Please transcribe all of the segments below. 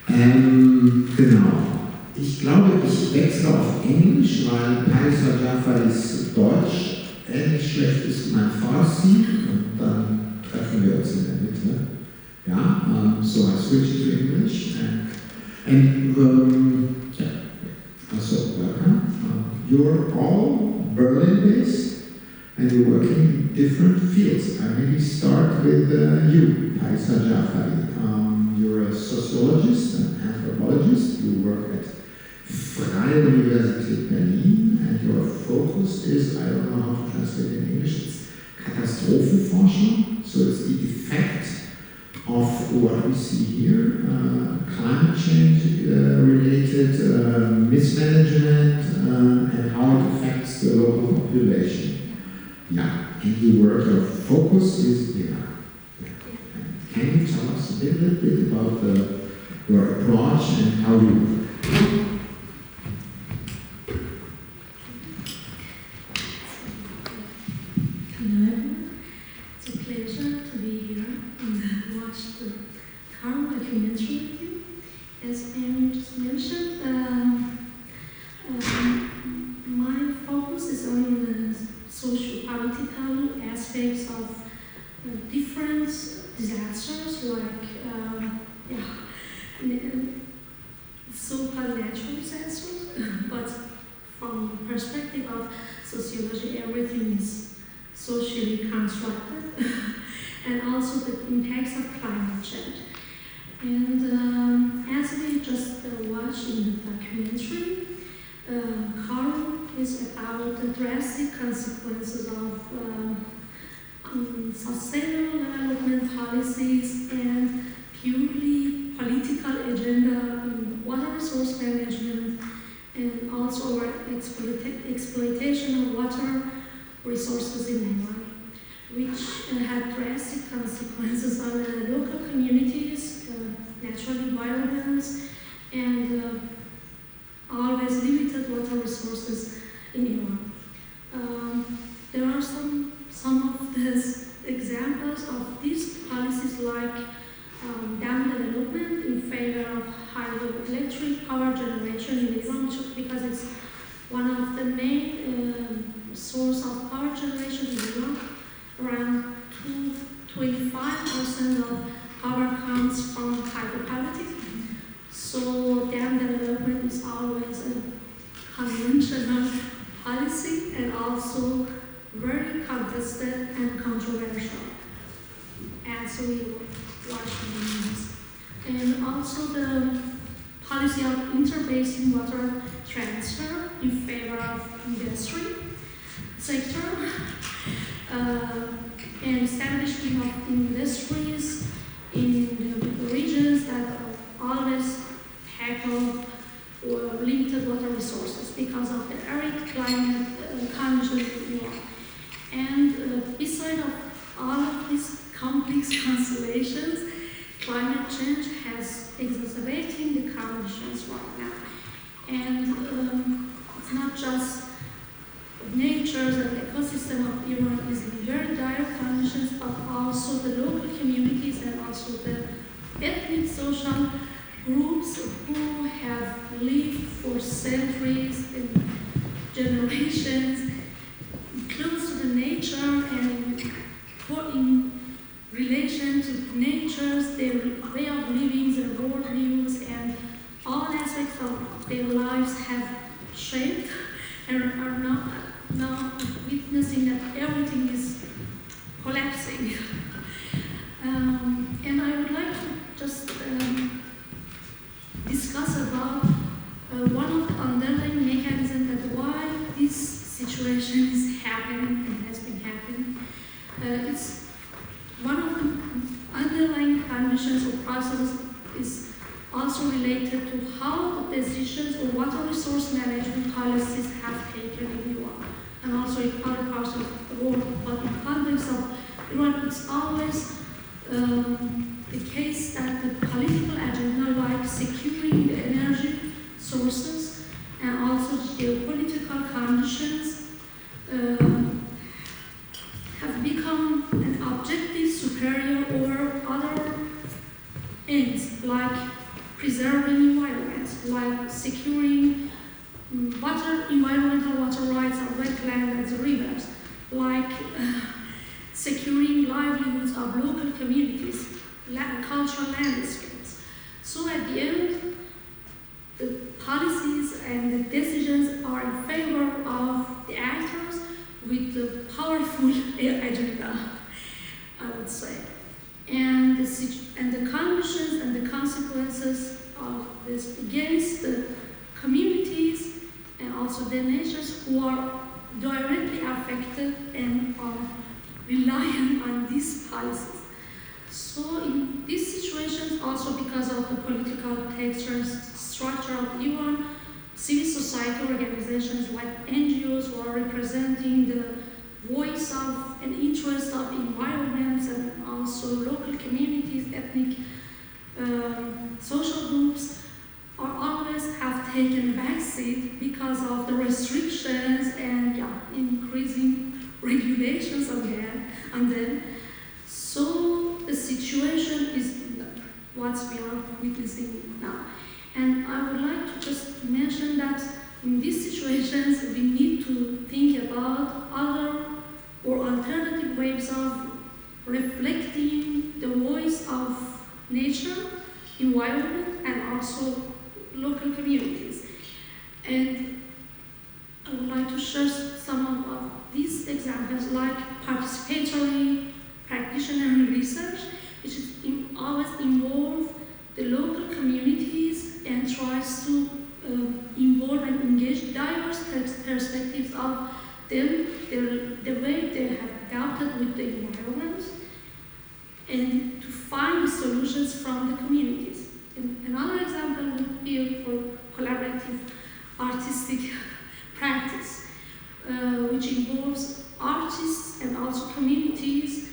Genau. Ich glaube, ich wechsle auf Englisch, weil Parisa Jafaris Deutsch ähnlich schlecht ist wie mein Farsi und dann treffen wir uns in der Mitte. Ja, so I switch to English and so welcome. You're all Berlin-based and you're working in different fields. I maybe start with you, Parisa Jafari. You're a sociologist and anthropologist. You work at Freie Universität Berlin, and your focus is, I don't know how to translate in English, it's Katastrophenforschung. So it's the effect of what we see here, climate change related mismanagement, and how it affects the local population. Yeah, and your focus is Iran. Can you tell us a little bit about your approach and how you work? Hello, it's a pleasure to be here and watch the Karoon documentary with you. As Amin just mentioned, my focus is on the socio-political aspects of different disasters like so-called natural disasters, but from the perspective of sociology, everything is socially constructed, and also the impacts of climate change. And as we just watched in the documentary, Karoon is about the drastic consequences of sustainable development policies and purely political agenda in water resource management, and also our exploitation of water resources in Iran, which had drastic consequences on the local communities, natural environments, and always limited water resources in Iran. There are some of these examples of these policies, like dam development in favor of hydroelectric power generation in Iran, because it's one of the main source of power generation in Iran. Around 25% of power comes from hydropower. So dam development is always a conventional policy and also very contested and controversial, as we watch the news. And also the policy of interbasin water transfer in favor of industry sector, and establishment of industries in the regions that always tackle limited water resources because of the arid climate conditions in Europe. And beside of all of these complex constellations, climate change has exacerbating the conditions right now. And it's not just nature and ecosystem of Iran is in very dire conditions, but also the local communities and also the ethnic social groups who have lived for centuries and generations close to the nature and in relation to nature's, their way of living, their worldviews, and all aspects of their lives have shaped and are now witnessing that everything is collapsing. And I would like to just discuss about one of the underlying mechanisms that why this situation is happening and has been happening. It's one of the underlying conditions or processes is also related to how the decisions or water resource management policies have taken in Iran and also in other parts of the world. But in context of Iran, it's always the case that the political agenda, like securing the energy sources and also geopolitical conditions, have become an objective superior over other ends, like preserving preserving environments, like securing environmental water rights of wetlands and rivers, like securing livelihoods of local communities, cultural landscapes. So at the end, the policies and the decisions are in favor of the actors with the powerful agenda, I would say. And the conditions and the consequences of this against the communities and also the nations who are directly affected and are relying on these policies. So in these situations, also because of the political texture structure of Iran, civil society organizations like NGOs who are representing the voice of and interest of environments and also local communities, ethnic social groups are always have taken a backseat because of the restrictions and increasing regulations on them. So the situation is what we are witnessing now. And I would like to just mention that in these situations we need to think about other or alternative ways of reflecting the voice of nature, environment, and also local communities. And I would like to share some of these examples, like participatory practitioner research, which is always involve the local communities and tries to involve and engage diverse perspectives of them, the way they have adapted with the environment, and to find solutions from the communities. And another example would be for collaborative artistic practice, which involves artists and also communities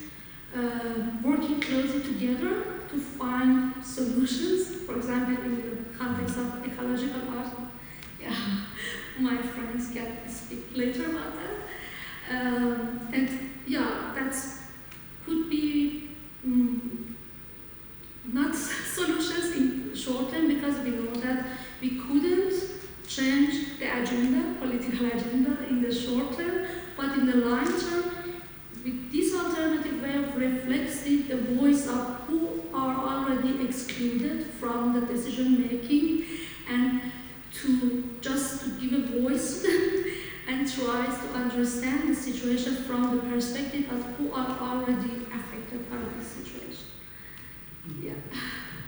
working closely together to find solutions. For example, in the context of ecological art, my friends can speak later about that. That could be not solutions in short term, because we know that we couldn't change the agenda, political agenda in the short term, but in the long term, with this alternative way of reflecting the voice of who are already excluded from the decision making, and to give a voice to them and try to understand the situation from the perspective of who are already affected by this situation.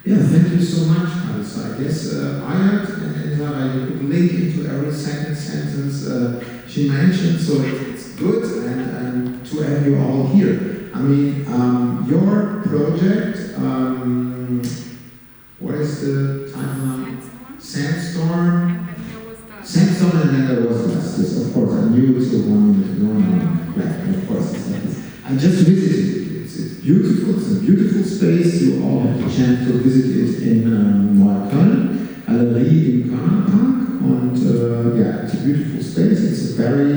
Yeah, thank you so much, Parisa. I guess Ayat and Sahra, you could link into every second sentence she mentioned, so it's good and to have you all here. I mean, your project, what is the title? Sandstorm. Sandstorm, and then there was Gäste. Of course, I knew it, so 1 minute. No, of course it's like this. I just visited it. It's beautiful. It's a beautiful space. You all have the chance to visit it in Moderatorin, Galerie in Köln. And it's a beautiful space. It's a very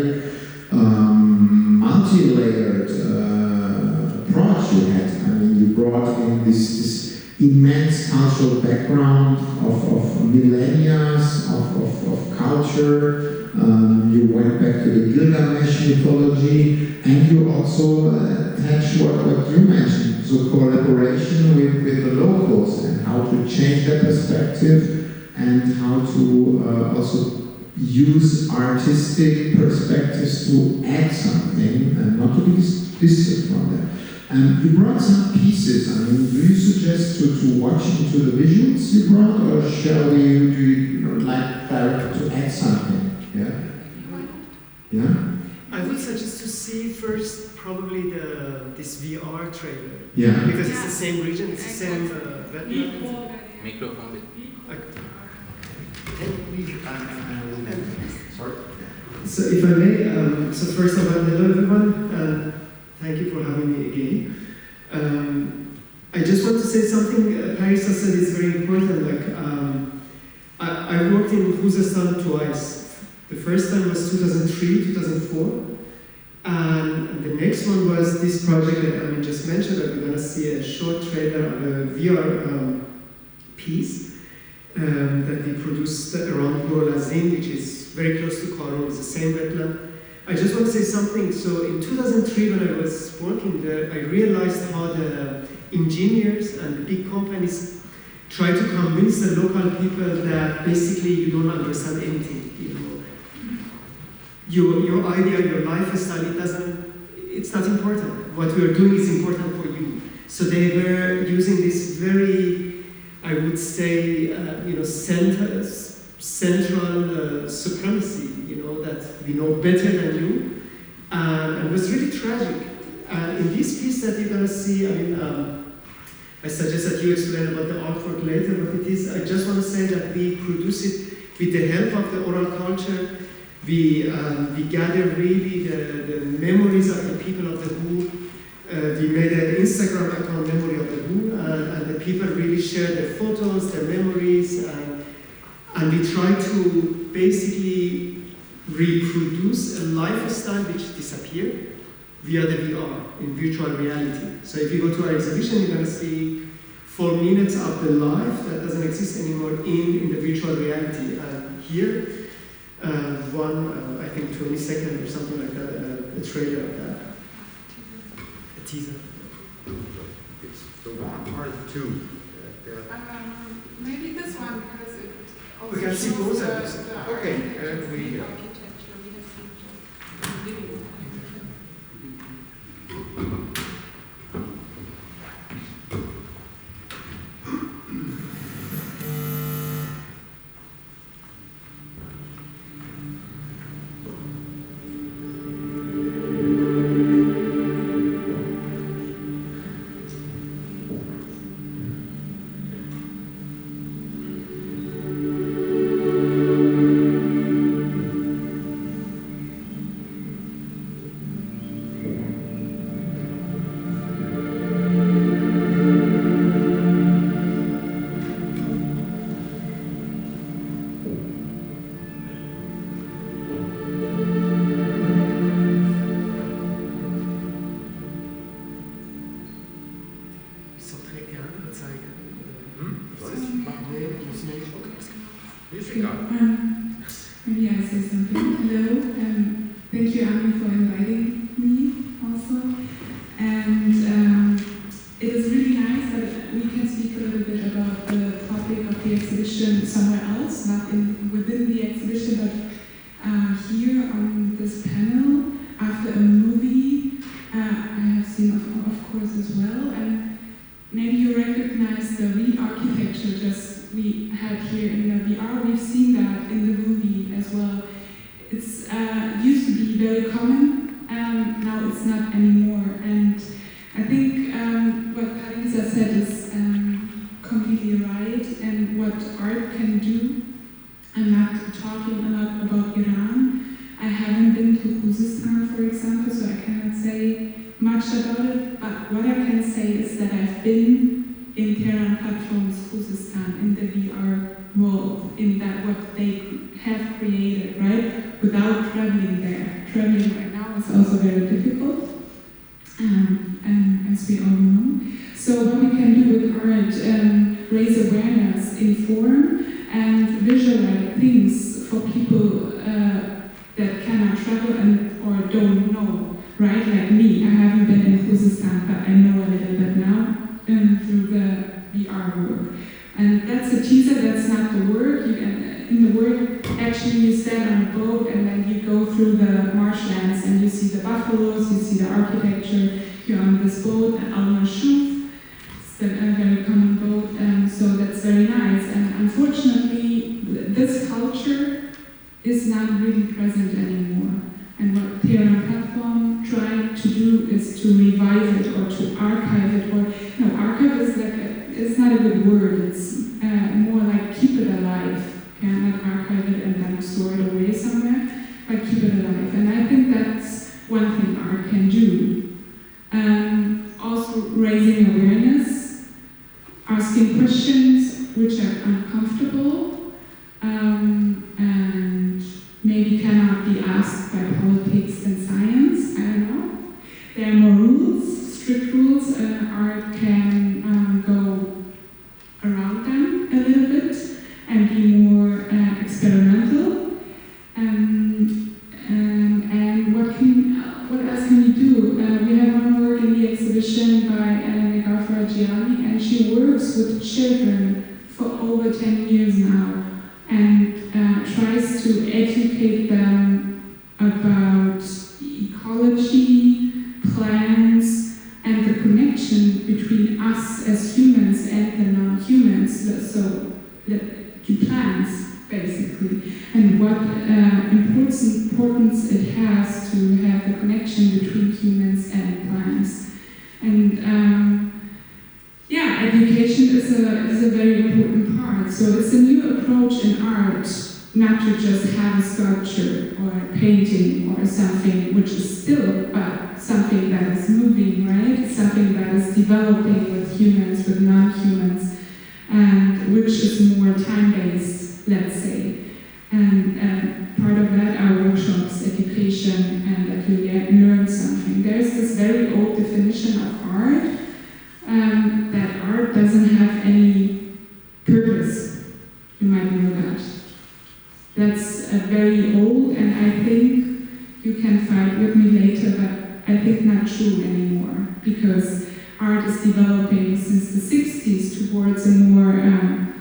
multi-layered approach you had. I mean, you brought in this immense cultural background of millennia of culture. You went back to the Gilgamesh mythology, and you also attached what you mentioned, so collaboration with the locals and how to change their perspective and how to also use artistic perspectives to add something and not to be distant from them. You brought some pieces. I mean, do you suggest to watch into the visuals you brought, or shall do you like to add something? Yeah? I would suggest to see first probably this VR trailer. Yeah. Because it's the same region, it's the same Microphone. Sorry. So if I may, so first of all, hello everyone. Thank you for having me again. I just want to say something Parisa said is very important. I worked in Khuzestan twice. The first time was 2003, 2004. And the next one was this project that Amin just mentioned, that we're going to see a short trailer of a VR piece. that we produced around Burlazin, which is very close to Karoon, it's the same wetland. I just want to say something. So in 2003, when I was working there, I realized how the engineers and the big companies try to convince the local people that basically you don't understand anything. You know, your idea, your lifestyle, it's not important. What we are doing is important for you. So they were using this very, I would say, central supremacy, that we know better than you, and it was really tragic. And in this piece that you're going to see, I suggest that you explain about the artwork later, but I just want to say that we produce it with the help of the oral culture. We gather really the memories of the people of the Who. We made an Instagram account, Memory of the Who, and the people really share their photos, their memories, and we try to basically reproduce a lifestyle which disappeared via the VR, in virtual reality. So if you go to our exhibition, you're going to see 4 minutes of the life that doesn't exist anymore in the virtual reality. And here, I think 20 seconds or something like that, a trailer of that. A teaser. It's the part 2. Maybe this one, because it also we can see both of us. Okay, we architecture, we have seen just video. Maybe I say something. Hello, thank you, Amin, for inviting me also. And it is really nice that we can speak a little bit about the topic of the exhibition somewhere else, not within the exhibition, but here on this panel, after a movie I have seen, of course, as well. And maybe you recognize the re-architecture we had here in the VR. We've seen that in the movie as well. It's used to be very common, now it's not anymore. And I think what Parisa said is completely right, and what art can do. I'm not talking a lot about Iran. I haven't been to Khuzestan, for example, so I cannot say much about it, but what I can say is that I've been in Tehran platforms, Khuzestan, in the VR world, in that what they have created, right? Without traveling there. Traveling right now is also very difficult, as we all know. So what we can do with art, raise awareness, inform, and visualize things for people that cannot travel or don't know, right? Like me, I haven't been in Khuzestan, but I know a little bit now through the VR work. And that's a teaser, that's not the work. In the work, actually you stand on a boat and then you go through the marshlands and you see the buffaloes, you see the architecture. You're on this boat, Al-Mashuf. It's a very common boat, so that's very nice. And unfortunately, this culture is not really present anymore. And what Tehran Platform tried to do is to revive it or to archive it. Archive is it's not a good word. It's more like keep it alive. You cannot archive it and then store it away somewhere, but keep it alive. And I think that's one thing art can do. Also raising awareness, asking questions which are uncomfortable, and maybe cannot be asked by politics and science, I don't know. There are more rules, strict rules. Art 10 years now, and tries to educate them about ecology, plants, and the connection between us as humans and the non-humans, so to plants, basically, and what importance it has to have the connection between humans and plants. And education is a very important part. So it's a new approach in art, not to just have a sculpture or a painting or something which is still, but something that is moving, right? Something that is developing with humans, with non-humans, and which is more time-based, let's say. And part of that are workshops, education, and that you learn something. There's this very old definition of art, that art doesn't have any purpose. You might know that. That's very old, and I think you can fight with me later, but I think not true anymore, because art is developing since the 60s towards a more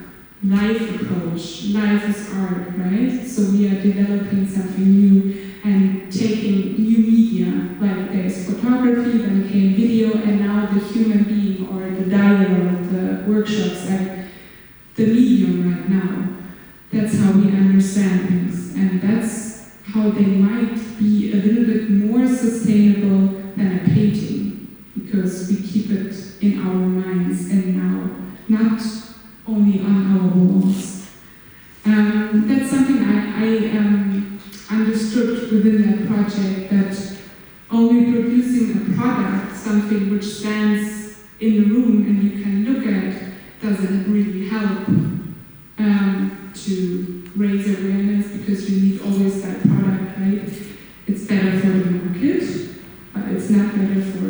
life approach. Life is art, right? So we are developing something new and taking new media, like there's photography, then came video, and now the human being or the dialogue, the workshops, like the medium right now. That's how we understand things, and that's how they might be a little bit more sustainable than a painting, because we keep it in our minds and now not only on our walls. That's something I understood within that project, that only producing a product, something which stands in the room and you can look at, doesn't really help to raise awareness, because you need always that product, right? It's better for the market, but it's not better for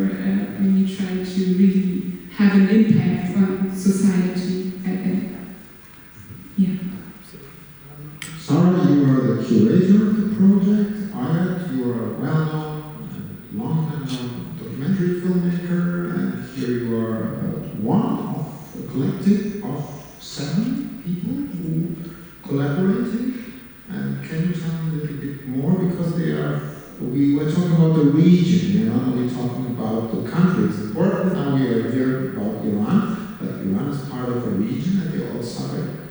when you try to really have an impact on society. Sahra, you are the curator of the project. Ayat, you are a well-known and long-time documentary filmmaker, and here you are one of a collective of 7 people who collaborated. And can you tell me a little bit more, because we were talking about the region, we're not only talking about the country. It's important now we are here about Iran, but Iran is part of a region, and they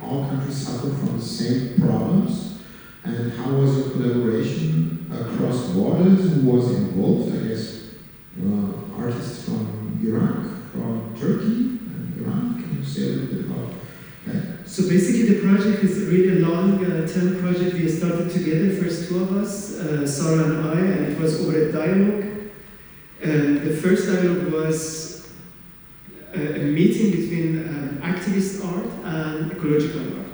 all countries suffer from the same problems. And how was your collaboration across borders? Who was involved? I guess artists from Iraq, from Turkey, and Iran. Can you say a little bit about that? So basically the project is really a long-term project. We started together, first 2 of us, Sahra and I, and it was over a dialogue. The first dialogue was a meeting between activist art and ecological art.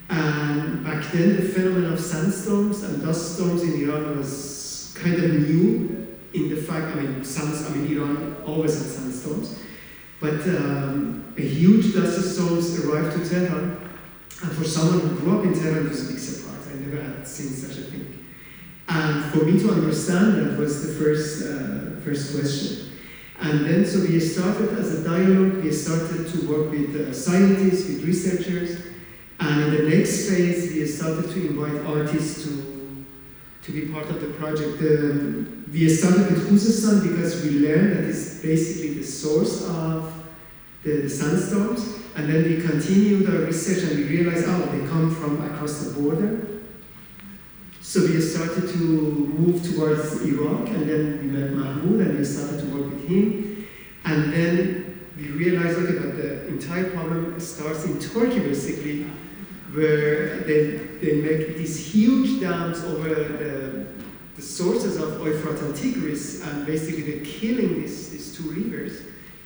And back then, the phenomenon of sandstorms and dust storms in Iran was kind of new in the fact, Iran always had sandstorms, but a huge dust storms arrived to Tehran, and for someone who grew up in Tehran, it was a big surprise. I never had seen such a thing. And for me to understand that was the first question. And then, so we started as a dialogue, we started to work with scientists, with researchers, and in the next phase, we started to invite artists to be part of the project. We started with Khuzestan because we learned that it's basically the source of the sandstorms, and then we continued our research and we realized, they come from across the border. So we started to move towards Iraq, and then we met Mahmoud and we started to work with him. And then we realized, but the entire problem starts in Turkey, basically, where they make these huge dams over the sources of Euphrates and Tigris, and basically they're killing these 2 rivers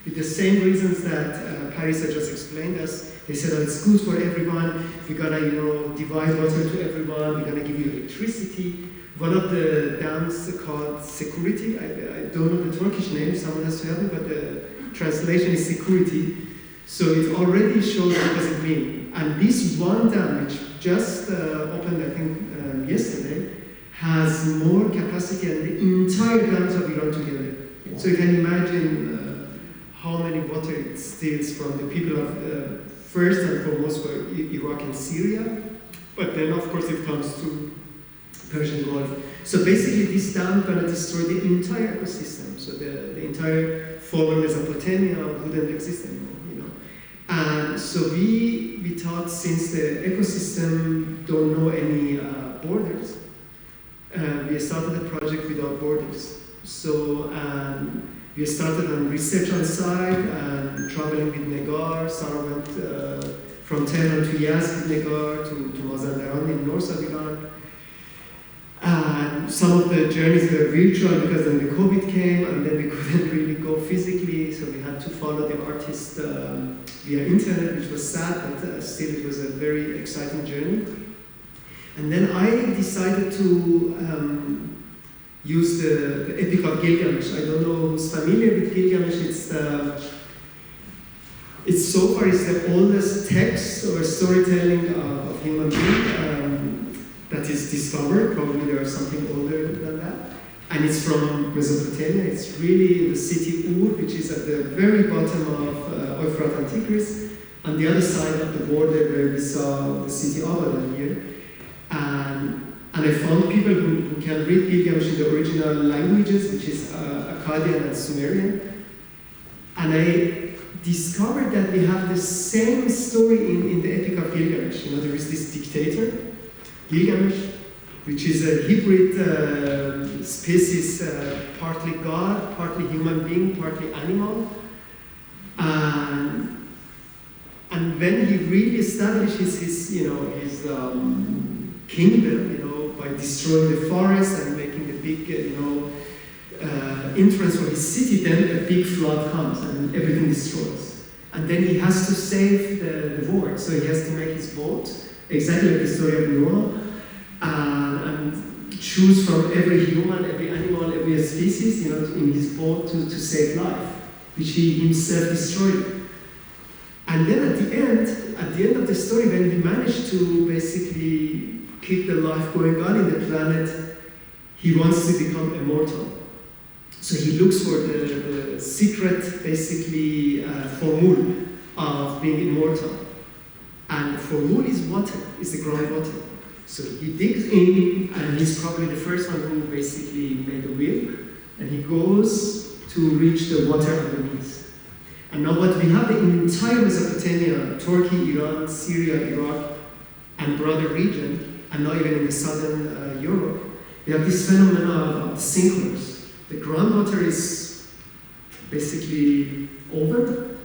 with the same reasons that Parisa just explained us. They said that it's good for everyone, we're gonna divide water to everyone, we're gonna give you electricity. One of the dams called Security, I don't know the Turkish name, someone has to help me, but the translation is Security. So it already shows what does it mean. And this one dam, which just opened, I think, yesterday, has more capacity than the entire dams of Iran together. So you can imagine how many water it steals from the people of first and foremost for Iraq and Syria, but then of course it comes to Persian Gulf. So basically this dam gonna destroy the entire ecosystem. So the entire former Mesopotamia wouldn't exist anymore, you know. And so we thought, since the ecosystem don't know any borders, we started a project without borders. So we started on research on site and traveling with Negar. Sahra went from Tehran to Yazd with Negar to Mazandaran in north of Iran. And some of the journeys were virtual because then the COVID came and then we couldn't really go physically, so we had to follow the artist via internet, which was sad, but still it was a very exciting journey. And then I decided to use the Epic of Gilgamesh. I don't know who's familiar with Gilgamesh. It's so far it's the oldest text or storytelling of human being that is discovered. Probably there is something older than that. And it's from Mesopotamia. It's really in the city Ur, which is at the very bottom of Euphrates and Tigris, on the other side of the border where we saw the city Abadan here. And I found people who can read Gilgamesh in the original languages, which is Akkadian and Sumerian. And I discovered that we have the same story in the Epic of Gilgamesh. You know, there is this dictator, Gilgamesh, which is a hybrid species, partly god, partly human being, partly animal. And when he really established his kingdom, you know, by destroying the forest and making the big, entrance for his city, then a big flood comes and everything destroys. And then he has to save the world, so he has to make his boat, exactly like the story of Noah, and choose from every human, every animal, every species, you know, in his boat to save life, which he himself destroyed. And then at the end of the story, when he managed to basically keep the life going on in the planet, he wants to become immortal. So he looks for the secret, basically, formula of being immortal. And the formula is water, is the groundwater. So he digs in, and he's probably the first one who basically made a wheel, and he goes to reach the water underneath. And now what we have, the entire Mesopotamia, Turkey, Iran, Syria, Iraq, and broader region, and now even in the southern Europe, we have this phenomenon of sinkholes. The groundwater is basically over,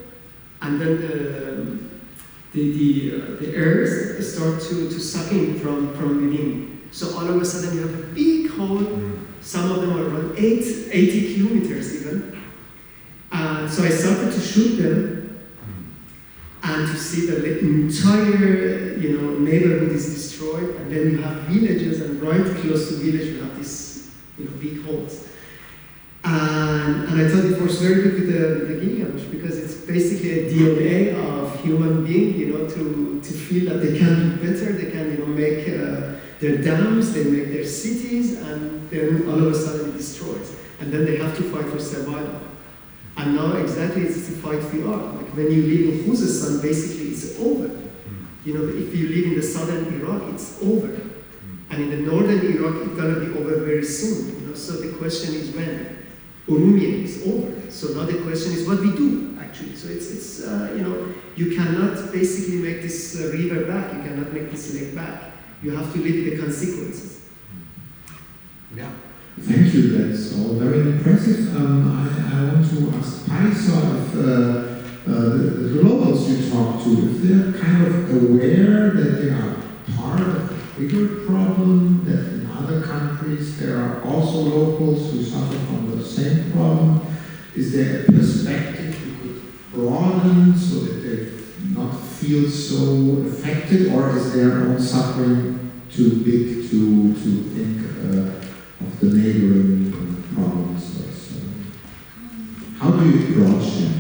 and then the earth start to suck in from within. So all of a sudden you have a big hole. Some of them are around 80 kilometers even. So I started to shoot them and to see that the entire neighborhood is destroyed, and then you have villages, and right close to village you have these big holes. And I thought it works very good with the Gilgamesh, because it's basically a DNA of human being, to feel that they can do better, they can make their dams, they make their cities, and then all of a sudden it destroys. And then they have to fight for survival. And now exactly it's the fight we are. Like when you live in Khuzestan, basically it's over. If you live in the southern Iraq, it's over. And in the northern Iraq, it's gonna be over very soon. So the question is when. Urumia is over. So now the question is what we do, actually. So it's you cannot basically make this river back, you cannot make this lake back. You have to live with the consequences. Yeah. Thank you, that's all very impressive. I want to ask Parisa if the locals you talk to, if they're kind of aware that they are part of a bigger problem, that in other countries there are also locals who suffer from the same problem. Is there a perspective you could broaden so that they not feel so affected, or is their own suffering too big to think of the neighboring problems? So, how do you approach them?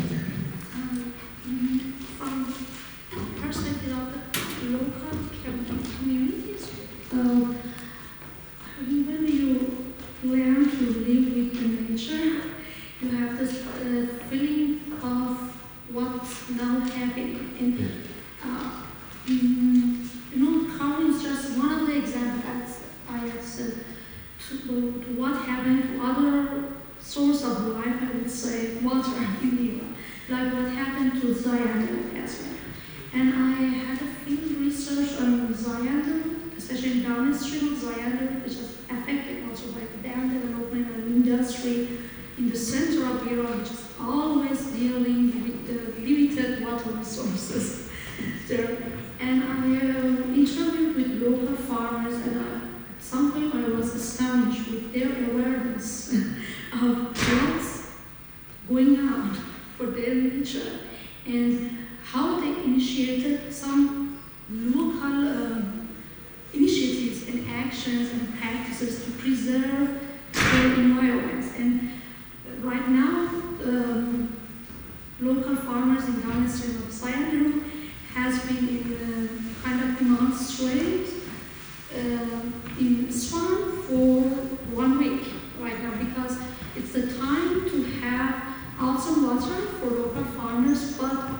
From the perspective of the local communities, when you learn to live with the nature, you have this feeling of what's now happening. And Zayandel as well. And I had a field research on Zayandel, especially in downstream of Zayandel, which is affected also by the dam development and industry in the center of Iran, which is always dealing with the limited water resources there. And I interviewed with local farmers, and at some point I was astonished with their awareness of what's going on for their nature and how they initiated some local initiatives and actions and practices to preserve their environments. And right now, local farmers in downstream of Zayandel has been in kind of demonstrate in Isfahan for 1 week right now, because it's the time to have also water for local farmers, but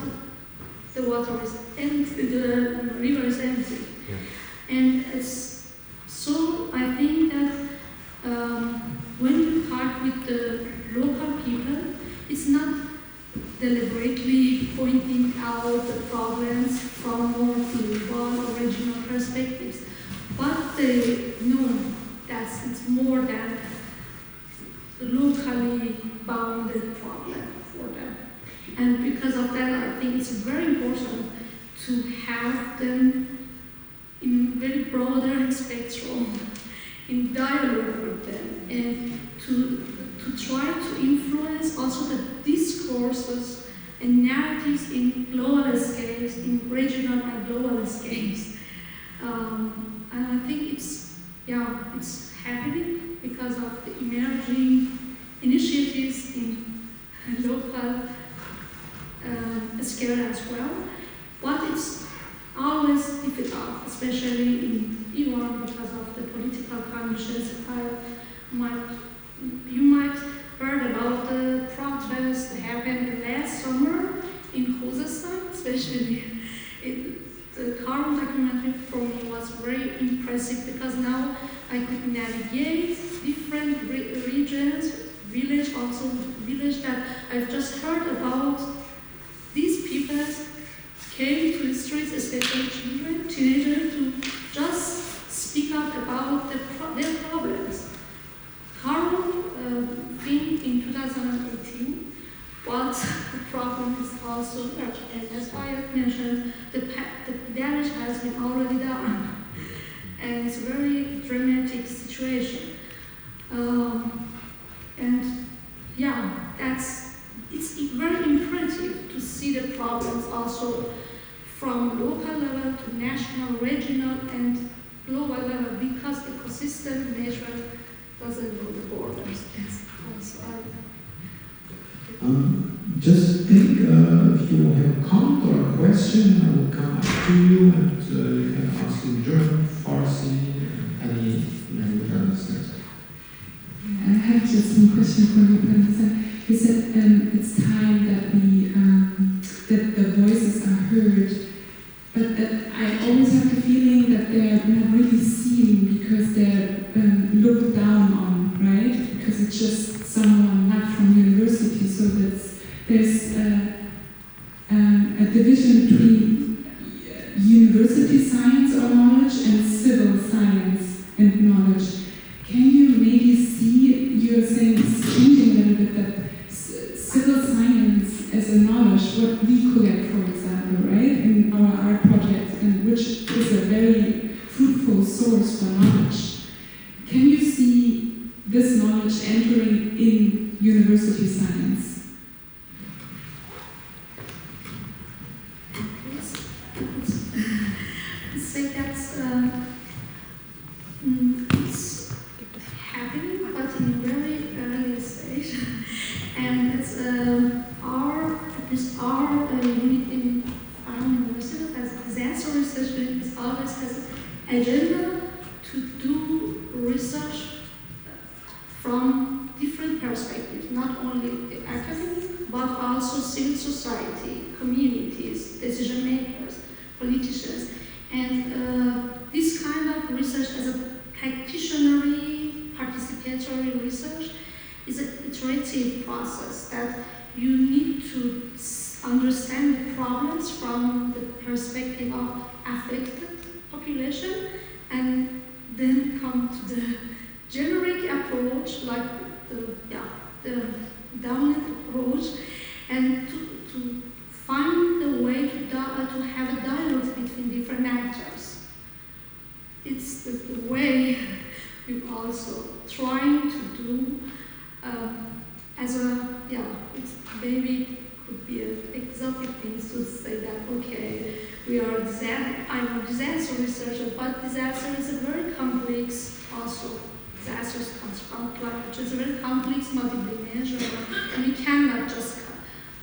the water is empty, the river is empty. Yeah. And it's so I think that when you talk with the local people, it's not deliberately pointing out the problems from more global or regional perspectives, but they know that it's more than the locally bounded problem for them. And because of that, I think it's very important to have them in very broader spectrum, in dialogue with them, and to try to influence also the discourses and narratives in global scales, in regional and global scales. And I think it's happening because of the emerging initiatives in local scale as well. But it's always difficult, especially in Iran, because of the political conditions. You might heard about the protests that happened last summer in Khuzestan, especially. The Karoon documentary for me was very impressive because now I could navigate different regions, village that I've just heard about. These people came to the streets, especially children, teenagers, to just speak out about their problems. Karoon film in 2018, but the problem is also urgent. And as Ayat mentioned, the damage has been already done. And it's a very dramatic situation. It's very imperative to see the problems also from local level to national, regional, and global level, because ecosystem nature doesn't know the borders. Just think if you have a comment or a question, I will come up to you and you can ask in German, Farsi, any language understands. I have just one question for you, Parisa. You said it's time that that the voices are heard, but that I always have the feeling that they're not really seen because they're looked down on, right? Because it's just someone not from university, so there's a division between university science or knowledge and civil science and knowledge. Can you maybe see, you're saying it's changing a little bit, that civil science as a knowledge, what we collect, for example, right, in our art projects, and which is a very fruitful source for knowledge. Can you see this knowledge entering in university science? It's happening, but in a very early stage. And it's our unit in our university as disaster research unit always has an agenda to do research from different perspectives, not only the academic, but also civil society, communities, decision makers, politicians. And this kind of research as a practitionary, participatory research is an iterative process that you need to understand the problems from the perspective of affected population, and then come to the generic approach, like the dominant approach, and to find a way to have a dialogue between different actors. It's the way we're also trying to do it's maybe could be an exotic thing to say that, okay, I'm a disaster researcher, but disaster is a very complex, also disasters comes from climate change, it's a very complex, multiple measurable, and we cannot just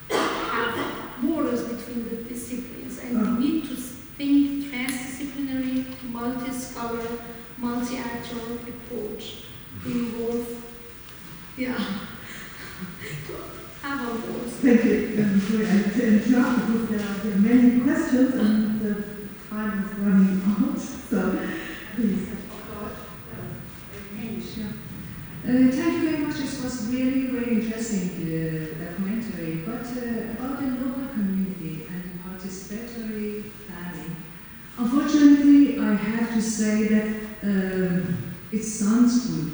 have borders between the disciplines, and we need to think transdisciplinary, multi-scholar, multi-actor approach to involve, have a voice. Thank you. Sorry, I have to interrupt because there are many questions and the time is running out. So, please. Thank you very much. This was really, very interesting documentary. But about the local community and participatory planning, unfortunately, I have to say that it sounds good,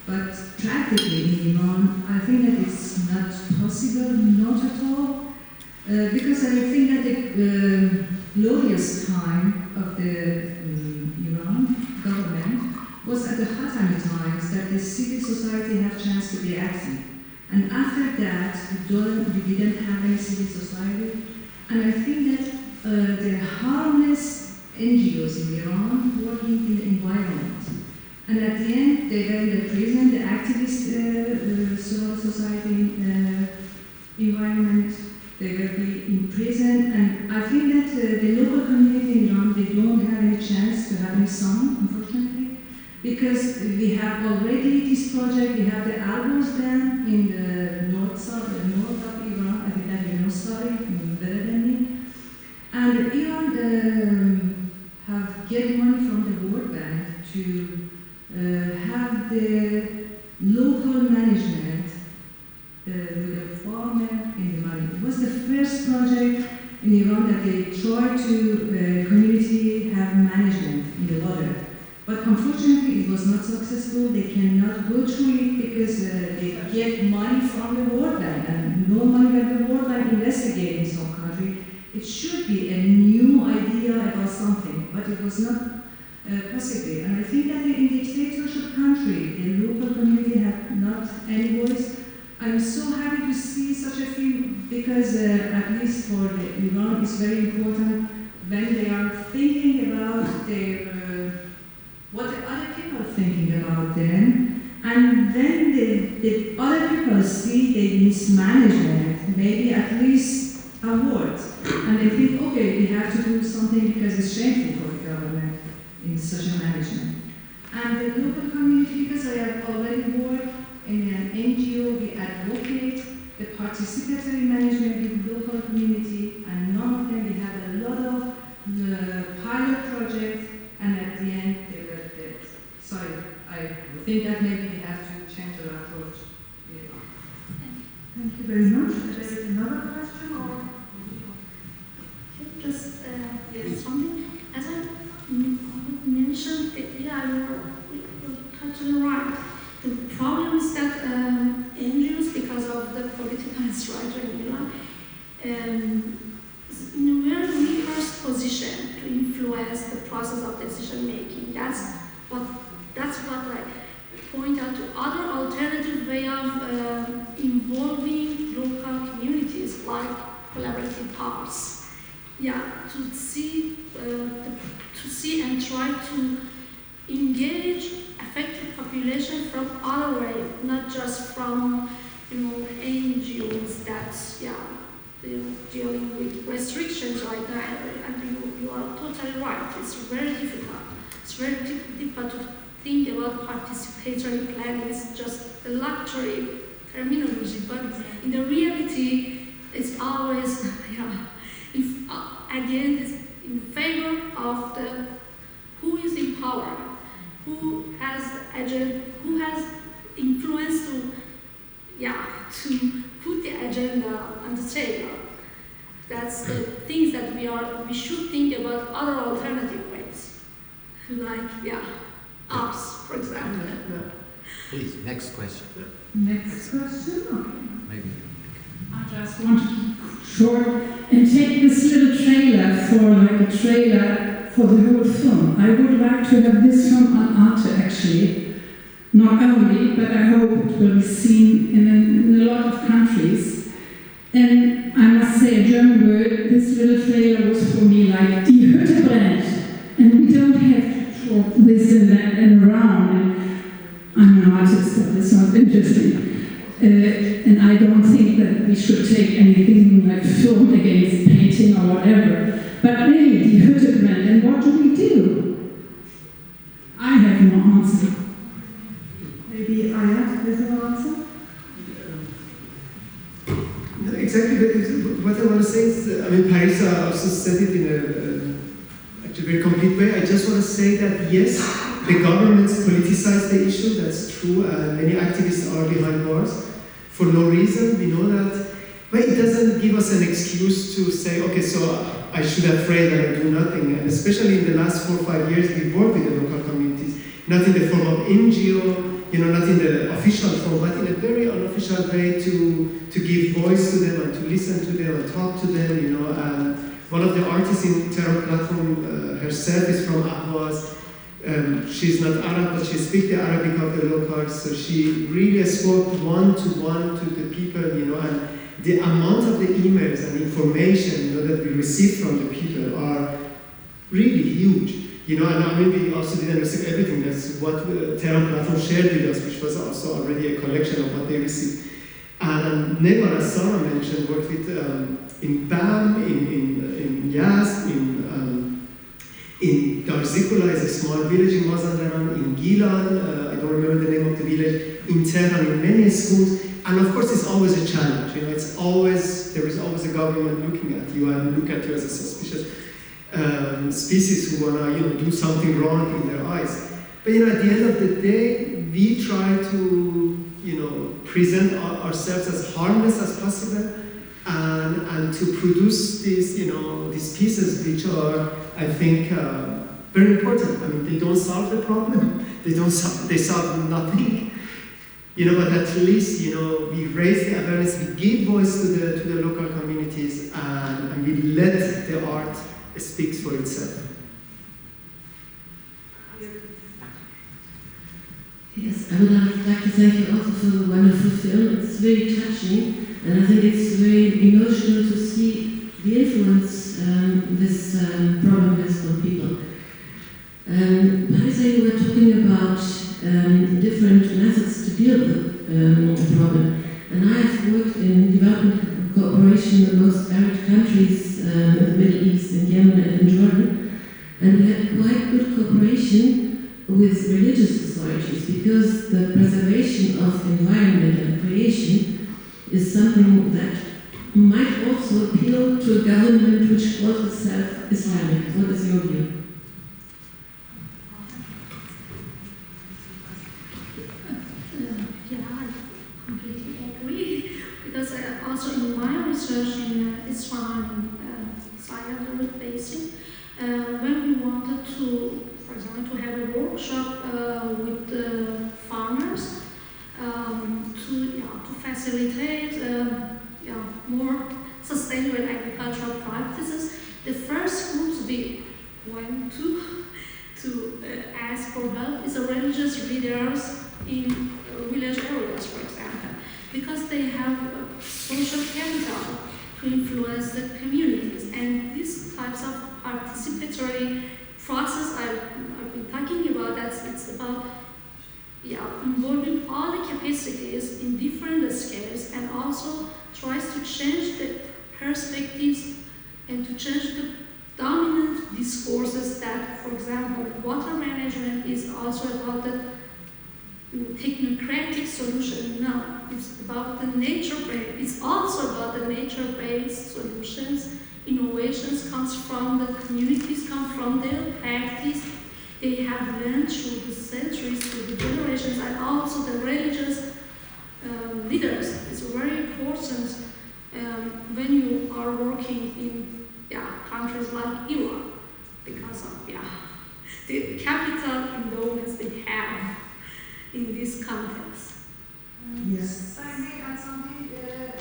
but practically in Iran, I think that it's not possible, not at all, because I think that the glorious time of the Iran government was at the Khatami times that the civil society had a chance to be active. And after that, we didn't have any civil society. And I think that there are harmless NGOs in Iran working in the environment. And at the end, they were in the prison, the activist civil society environment, they will be in prison. And I think that the local community in Iran, they don't have any chance to have any song, unfortunately, because we have already this project, we have the albums then in the north of Iran, I think that you know, better than me. And Iran have get money from the World Bank to have the local management with the farmer in the money. It was the first project in Iran that they tried to community have management in the water. But unfortunately, it was not successful. They cannot go through it because they get money from the World Bank, and normally when the World Bank investigates in some country, it should be a new idea about something, but it was not possible. And I think that in dictatorship country, the local community have not any voice. I'm so happy to see such a film because at least for Iran, it's very important when they are thinking about their what the other people are thinking about them, and then the other people see the mismanagement, maybe at least awards, and they think, okay, we have to do something because it's shameful for the government in such a management. And the local community, because I have already worked in an NGO, we advocate the participatory management with local community, and none of them, we had a lot of pilot projects, and at the end, they were dead. So I think that maybe we have to change our approach. Yeah. Thank you very much. There is another question? Or? Just something. As I mentioned, you're totally right. The problem is that NGOs, because of the political structure in Iran, in a very reverse position to influence the process of decision making. That's what I point out to other alternative way of involving local communities, like collaborative arts. To see and try to engage affected population from other way, not just from NGOs that they're dealing with restrictions right now. And you are totally right. It's very difficult. It's very difficult to think about participatory planning. It's just a luxury terminology, but in the reality, it's always at the end it's in favor of the who is in power, who has the agenda, who has influence to put the agenda on the table. That's the things that we should think about other alternative ways, like arts, for example. Please, next question. Next question? Maybe. I just want to keep short and take this little trailer for like a trailer for the whole film. I would like to have this film on Arte actually, not only, but I hope it will be seen in a lot of countries. And I must say a German word, this little trailer was for me like Die Hütte brennt. And we don't have to talk this and that and around. And I'm an artist, but this sounds interesting. And I don't think that we should take anything like film against painting or whatever. But really, Die Hütte brennt, and what do we do? I have no answer. Maybe Ayat has an answer? No, exactly, but what I want to say is, I mean, Parisa also said it in a actually very complete way. I just want to say that yes, the governments politicize the issue, that's true. Many activists are behind bars for no reason, we know that. But it doesn't give us an excuse to say, okay, so I should have afraid and I do nothing. And especially in the last 4 or 5 years, we work with the local communities, not in the form of NGO, not in the official form, but in a very unofficial way to give voice to them and to listen to them and talk to them, And one of the artists in Terror Platform herself is from Ahvaz. She's not Arab, but she speaks the Arabic of the locals, so she really spoke one-to-one to the people, and the amount of the emails and information, that we receive from the people are really huge. And I mean, we also didn't receive everything. That's what Terror Platform shared with us, which was also already a collection of what they received. And Nevar, as Sahra mentioned, worked with in BAM, in Yazd, in Darzikula is a small village in Mazandaran, in Gilan, I don't remember the name of the village, in Tehran, in many schools. And of course, it's always a challenge. There is always a government looking at you and look at you as a suspicious species who want to, do something wrong in their eyes. But at the end of the day, we try to, present ourselves as harmless as possible, and to produce these, these pieces which are, I think, very important. I mean, they don't solve the problem. They solve nothing. But at least, we raise the awareness, we give voice to the local communities, and we let the art speak for itself. Yes, I would like to thank you also for the wonderful film. It's very touching, and I think it's very emotional to see the influence this problem has on people. Parisa, you were talking about different methods to deal with the problem. And I have worked in development cooperation in most arid countries in the Middle East, in Yemen and in Jordan. And we had quite good cooperation with religious authorities because the preservation of environment and creation is something that might also appeal to a government which calls itself Islamic. What is your view? Because also in my research in Isfahan and Sayagh Basin, when we wanted to, for example, to have a workshop with the farmers to facilitate more sustainable agricultural practices, the first groups we went to ask for help is the religious leaders in village areas, for example, because they have social capital to influence the communities. And these types of participatory process I've been talking about, it's about involving all the capacities in different scales, and also tries to change the perspectives and to change the dominant discourses that, for example, water management is also about the technocratic solution. No, it's about the nature-based. It's also about the nature-based solutions. Innovations comes from the communities, come from their practice. They have learned through the centuries, through the generations, and also the religious leaders. It's very important when you are working in countries like Iran, because of the capital endowments they have in this context. Yes. I may add something.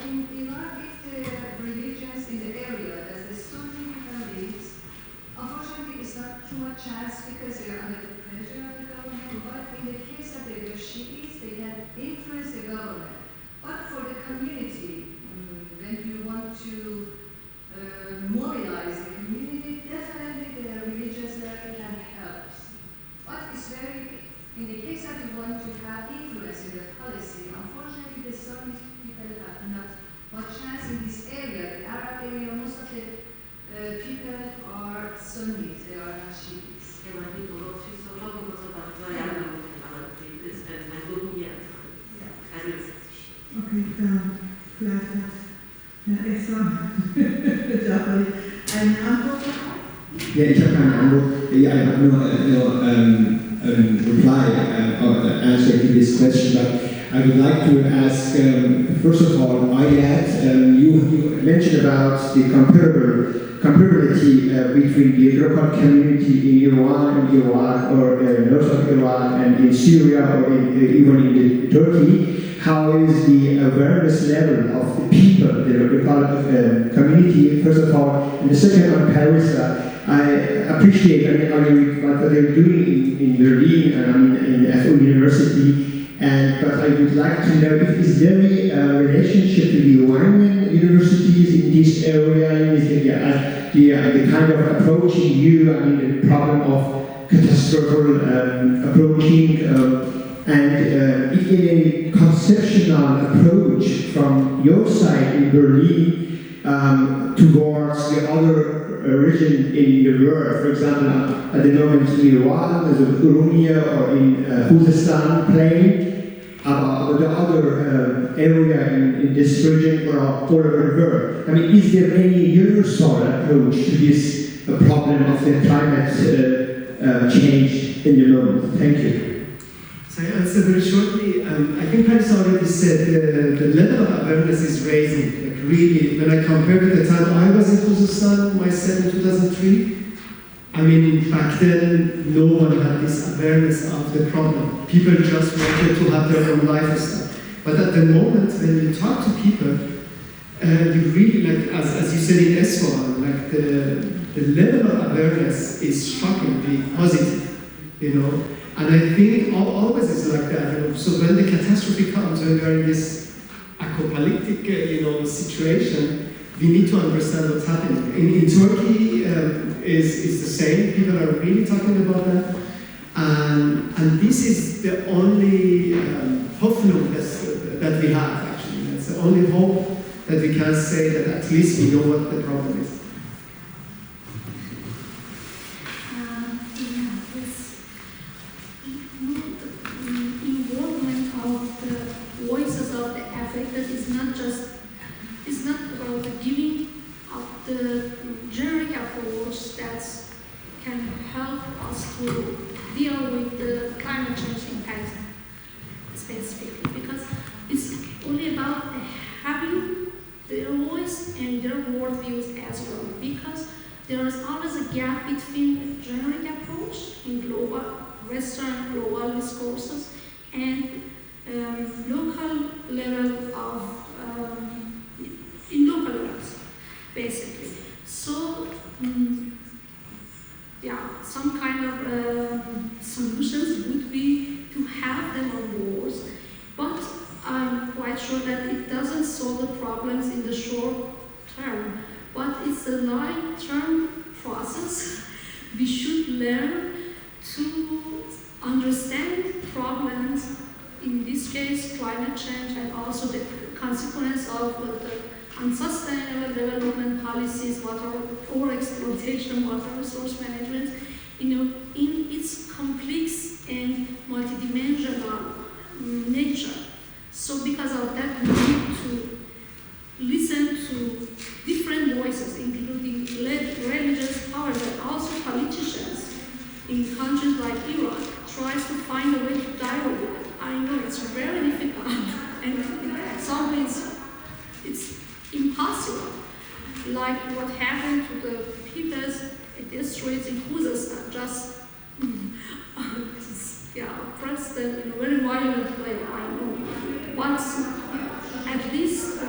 In Iran, if the religions in the area, as the Sunni beliefs, unfortunately, it's not too much chance because they are under the pressure of the government. But in the case that they were Shiites, they can influence the government. But for the community, when you want to mobilize the community, definitely the religious level can help. But it's in the case that you want to have influence in the policy, unfortunately the Sunni people have not much chance in this area. The Arab area, most of the people are Sunnis, they are not Shiites. Okay, vielleicht hat Herr Jafari eine Antwort. Ja, ich habe keine Antwort. Ja, ich habe nur reply or answer to this question, but I would like to ask, first of all, Ayat, you mentioned about the comparability between the Kurd community in Iran and Iraq, or north of Iraq, and in Syria, or even in Turkey. How is the awareness level of the people, the Kurd community, first of all, and the second on Parisa? I appreciate what they're doing in Berlin and in FO University, but I would like to know if is there a relationship to the Iranian universities in this area, the kind of approaching the problem of catastrophal approaching, and if in a conceptual approach from your side in Berlin towards the other region in the world, for example, at the moment in Iran, as in Urumia or in Khuzestan plain, but the other area in this region or all over the world. I mean, is there any universal approach to this problem of the climate change in the moment? Thank you. So I answer very shortly. I think Parisa already said the level of awareness is raising. Like really, when I compare to the time I was in Khuzestan myself in 2003, I mean, back then, no one had this awareness of the problem. People just wanted to have their own lifestyle. But at the moment, when you talk to people, you really, like, as you said in Esfahan, like the level of awareness is shockingly positive, you know. And I think always it's like that, you know. So when the catastrophe comes, when we are in this apocalyptic, situation, we need to understand what's happening. In Turkey, is the same. People are really talking about that, and this is the only Hoffnung that we have. Actually, that's the only hope that we can say that at least we know what the problem is. Involvement of the voices of the affected is not about the giving of the generic approach that can help us to deal with the climate change impact specifically, because it's only about having their voice and their worldviews as well, because there is always a gap between generic approach in global, Western global discourses and local level of, in local levels, basically. So, some kind of solutions would be to have them on board, but I'm quite sure that it doesn't solve the problems in the short term, but it's a long-term process. We should learn to understand problems, in this case climate change, and also the consequence of the unsustainable development policies, water overexploitation, water resource management, in its complex and multidimensional nature. So because of that, we need to listen to different voices, including religious powers, but also politicians in countries like Iran tries to find a way to dialogue with it. I know it's very difficult, and in some ways it's impossible, like what happened to the people at the streets in Khuzestan, just oppressed them in a very violent way, I know. But at least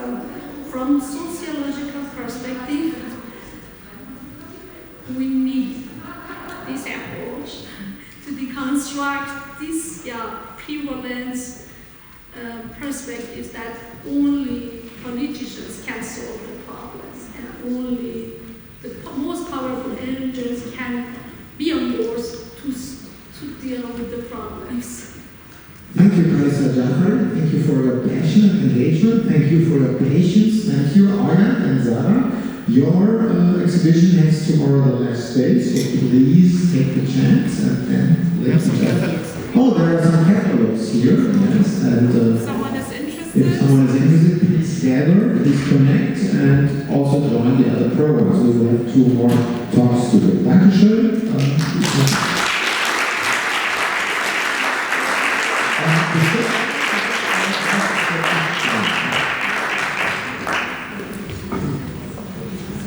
from sociological perspective, we need this approach to deconstruct this prevalent perspectives that only politicians can solve the problems and only the most powerful agents can be on board to deal with the problems. Thank you, Parisa Jafari. Thank you for your passion and engagement. Thank you for your patience. Thank you, Ayat and Sahra. Your exhibition has tomorrow the last day, so please take the chance and then We have some catalogs. Oh, there are some catalogs here, yes. And Someone is interested. if someone is interested, please gather, please connect, and also join the other programs. We will have 2 more talks to do. Dankeschön.